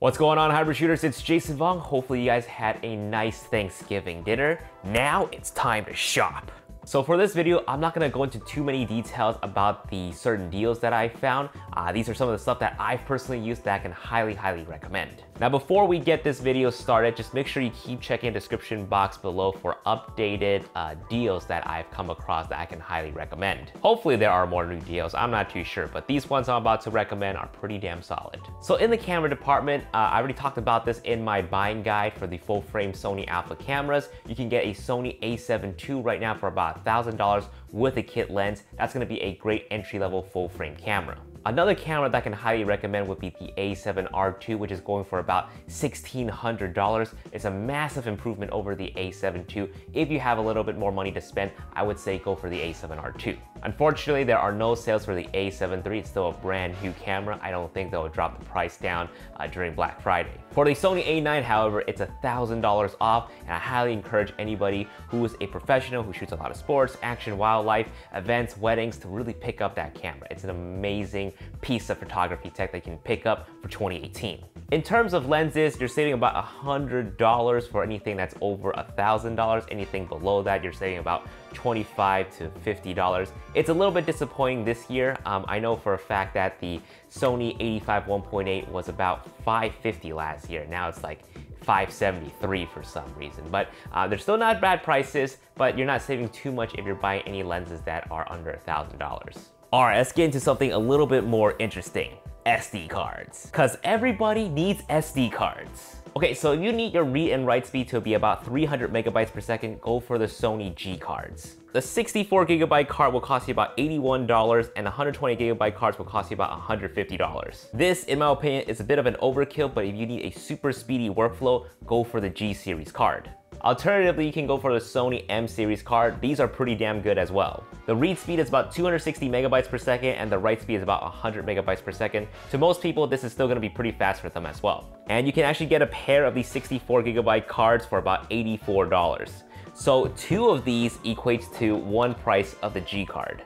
What's going on, hybrid shooters? It's Jason Vong. Hopefully you guys had a nice Thanksgiving dinner. Now it's time to shop. So for this video, I'm not gonna go into too many details about the certain deals that I found. These are some of the stuff that I've personally used that I can highly recommend. Now, before we get this video started, just make sure you keep checking the description box below for updated deals that I've come across that I can highly recommend. Hopefully there are more new deals, I'm not too sure, but these ones I'm about to recommend are pretty damn solid. So in the camera department, I already talked about this in my buying guide for the full frame Sony alpha cameras. You can get a Sony a7 II right now for about $1,000 with a kit lens. That's gonna be a great entry-level full frame camera. Another camera that I can highly recommend would be the A7R II, which is going for about $1,600. It's a massive improvement over the A7 II. If you have a little bit more money to spend, I would say go for the A7R II. Unfortunately, there are no sales for the A7III. It's still a brand new camera. I don't think they'll drop the price down during Black Friday. For the Sony A9, however, it's $1,000 off, and I highly encourage anybody who is a professional who shoots a lot of sports, action, wildlife, events, weddings to really pick up that camera. It's an amazing piece of photography tech that you can pick up for 2018. In terms of lenses, you're saving about $100 for anything that's over $1,000. Anything below that, you're saving about $25 to $50. It's a little bit disappointing this year. I know for a fact that the Sony 85 1.8 was about $550 last year. Now it's like $573 for some reason, but they're still not bad prices, but you're not saving too much if you're buying any lenses that are under $1,000. All right, let's get into something a little bit more interesting. SD cards. Because everybody needs SD cards. Okay, so if you need your read and write speed to be about 300 megabytes per second, go for the Sony G Cards. The 64 gigabyte card will cost you about $81, and 120 gigabyte cards will cost you about $150. This, in my opinion, is a bit of an overkill, but if you need a super speedy workflow, go for the G series card. Alternatively, you can go for the Sony M series card. These are pretty damn good as well. The read speed is about 260 megabytes per second, and the write speed is about 100 megabytes per second. To most people, this is still gonna be pretty fast for them as well. And you can actually get a pair of these 64 gigabyte cards for about $84. So 2 of these equates to 1 price of the G card.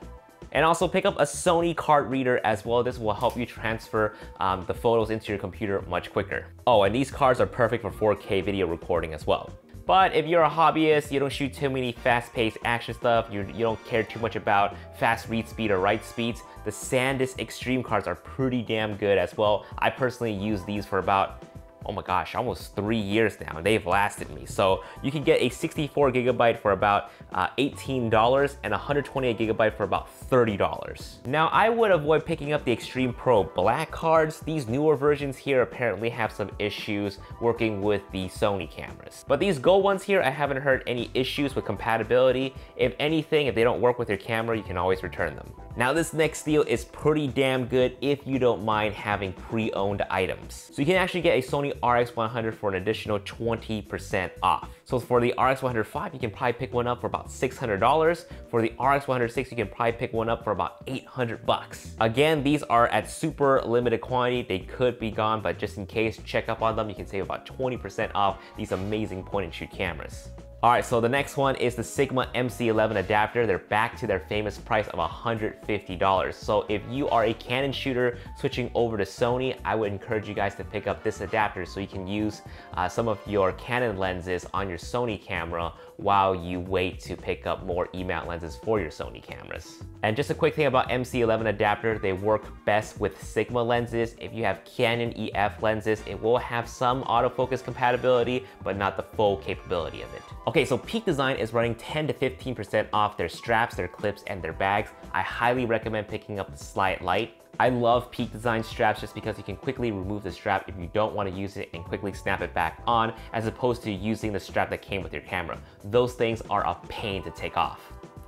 And also pick up a Sony card reader as well. This will help you transfer the photos into your computer much quicker. Oh, and these cards are perfect for 4K video recording as well. But if you're a hobbyist, you don't shoot too many fast-paced action stuff, you don't care too much about fast read speed or write speeds, the SanDisk Extreme cards are pretty damn good as well. I personally use these for about, oh my gosh, almost 3 years now, and they've lasted me. So you can get a 64 gigabyte for about $18 and 128 gigabyte for about $30. Now, I would avoid picking up the Extreme Pro Black cards. These newer versions here apparently have some issues working with the Sony cameras. But these Gold ones here, I haven't heard any issues with compatibility. If anything, if they don't work with your camera, you can always return them. Now, this next deal is pretty damn good if you don't mind having pre-owned items. So you can actually get a Sony RX100 for an additional 20% off. So for the RX105, you can probably pick one up for about $600. For the RX106, you can probably pick one up for about 800 bucks. Again, these are at super limited quantity. They could be gone, but just in case, check up on them. You can save about 20% off these amazing point and shoot cameras. All right, so the next one is the Sigma MC11 adapter. They're back to their famous price of $150. So if you are a Canon shooter switching over to Sony, I would encourage you guys to pick up this adapter so you can use some of your Canon lenses on your Sony camera while you wait to pick up more E-mount lenses for your Sony cameras. And just a quick thing about MC11 adapter, they work best with Sigma lenses. If you have Canon EF lenses, it will have some autofocus compatibility, but not the full capability of it. Okay, so Peak Design is running 10 to 15% off their straps, their clips, and their bags. I highly recommend picking up the Slide Lite. I love Peak Design straps just because you can quickly remove the strap if you don't want to use it and quickly snap it back on, as opposed to using the strap that came with your camera. Those things are a pain to take off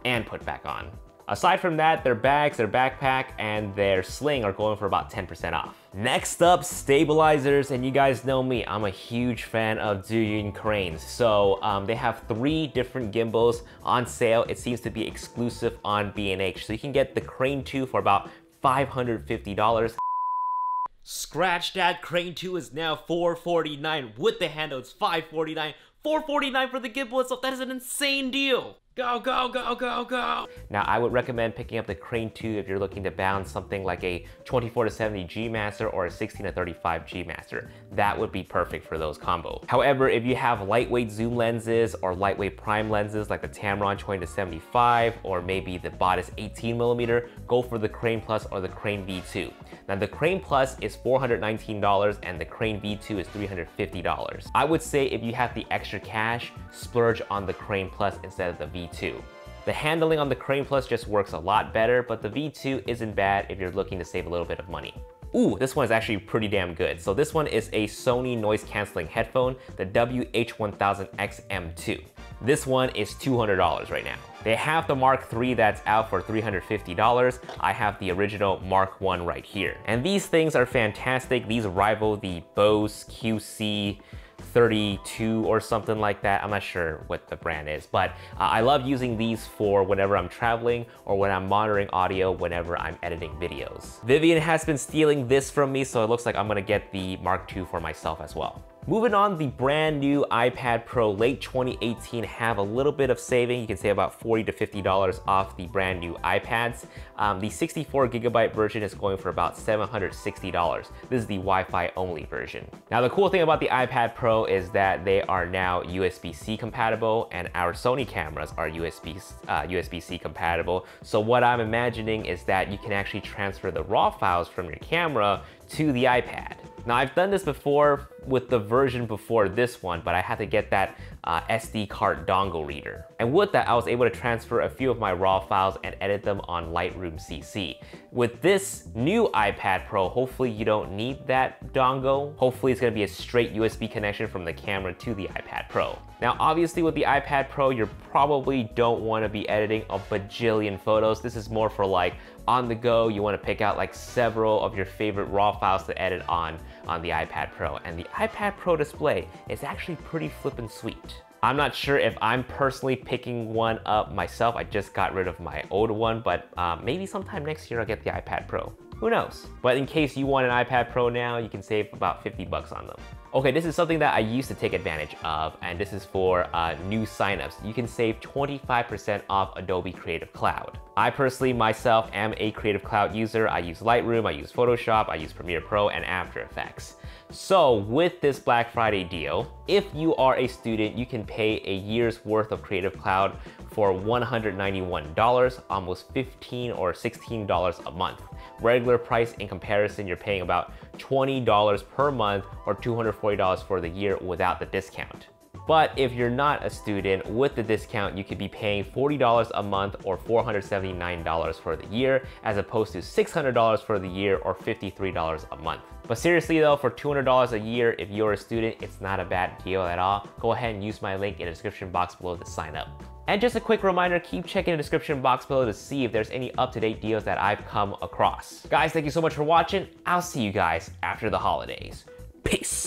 and put back on. Aside from that, their bags, their backpack, and their sling are going for about 10% off. Next up, stabilizers, and you guys know me, I'm a huge fan of Zhiyun cranes. So they have 3 different gimbals on sale. It seems to be exclusive on B&H. So you can get the Crane 2 for about $550. Scratch that, Crane 2 is now $449. With the handle, it's $549. $449 for the gimbal itself. That is an insane deal. Go, go, go, go, go. Now, I would recommend picking up the Crane 2 if you're looking to bounce something like a 24-70 G Master or a 16-35 G Master. That would be perfect for those combos. However, if you have lightweight zoom lenses or lightweight prime lenses like the Tamron 20-75 or maybe the Bodice 18mm, go for the Crane Plus or the Crane V2. Now, the Crane Plus is $419 and the Crane V2 is $350. I would say if you have the extra cash, splurge on the Crane Plus instead of the V2. The handling on the Crane Plus just works a lot better, but the V2 isn't bad if you're looking to save a little bit of money. Ooh, this one is actually pretty damn good. So this one is a Sony noise canceling headphone, the WH1000XM2. This one is $200 right now. They have the Mark III that's out for $350. I have the original Mark I right here. And these things are fantastic. These rival the Bose QC32 or something like that. I'm not sure what the brand is, but I love using these for whenever I'm traveling or when I'm monitoring audio whenever I'm editing videos. Vivian has been stealing this from me, so it looks like I'm gonna get the Mark II for myself as well. Moving on, the brand new iPad Pro late 2018 have a little bit of saving. You can save about $40 to $50 off the brand new iPads. The 64GB version is going for about $760. This is the Wi-Fi only version. Now, the cool thing about the iPad Pro is that they are now USB-C compatible and our Sony cameras are USB-C compatible. So what I'm imagining is that you can actually transfer the RAW files from your camera to the iPad. Now, I've done this before with the version before this one, but I had to get that SD card dongle reader. And with that, I was able to transfer a few of my RAW files and edit them on Lightroom CC. With this new iPad Pro, hopefully you don't need that dongle. Hopefully it's gonna be a straight USB connection from the camera to the iPad Pro. Now, obviously with the iPad Pro, you probably don't wanna be editing a bajillion photos. This is more for like on the go, you wanna pick out like several of your favorite RAW files to edit on the iPad Pro. And the iPad Pro display is actually pretty flippin' sweet. I'm not sure if I'm personally picking one up myself. I just got rid of my old one, but maybe sometime next year I'll get the iPad Pro. Who knows? But in case you want an iPad Pro now, you can save about 50 bucks on them. Okay, this is something that I used to take advantage of, and this is for new signups. You can save 25% off Adobe Creative Cloud. I personally, myself, am a Creative Cloud user. I use Lightroom, I use Photoshop, I use Premiere Pro, and After Effects. So with this Black Friday deal, if you are a student, you can pay a year's worth of Creative Cloud for $191, almost $15 or $16 a month. Regular price in comparison, you're paying about $20 per month or $240 for the year without the discount. But if you're not a student, with the discount, you could be paying $40 a month or $479 for the year, as opposed to $600 for the year or $53 a month. But seriously though, for $200 a year, if you're a student, it's not a bad deal at all. Go ahead and use my link in the description box below to sign up. And just a quick reminder, keep checking the description box below to see if there's any up-to-date deals that I've come across. Guys, thank you so much for watching. I'll see you guys after the holidays. Peace.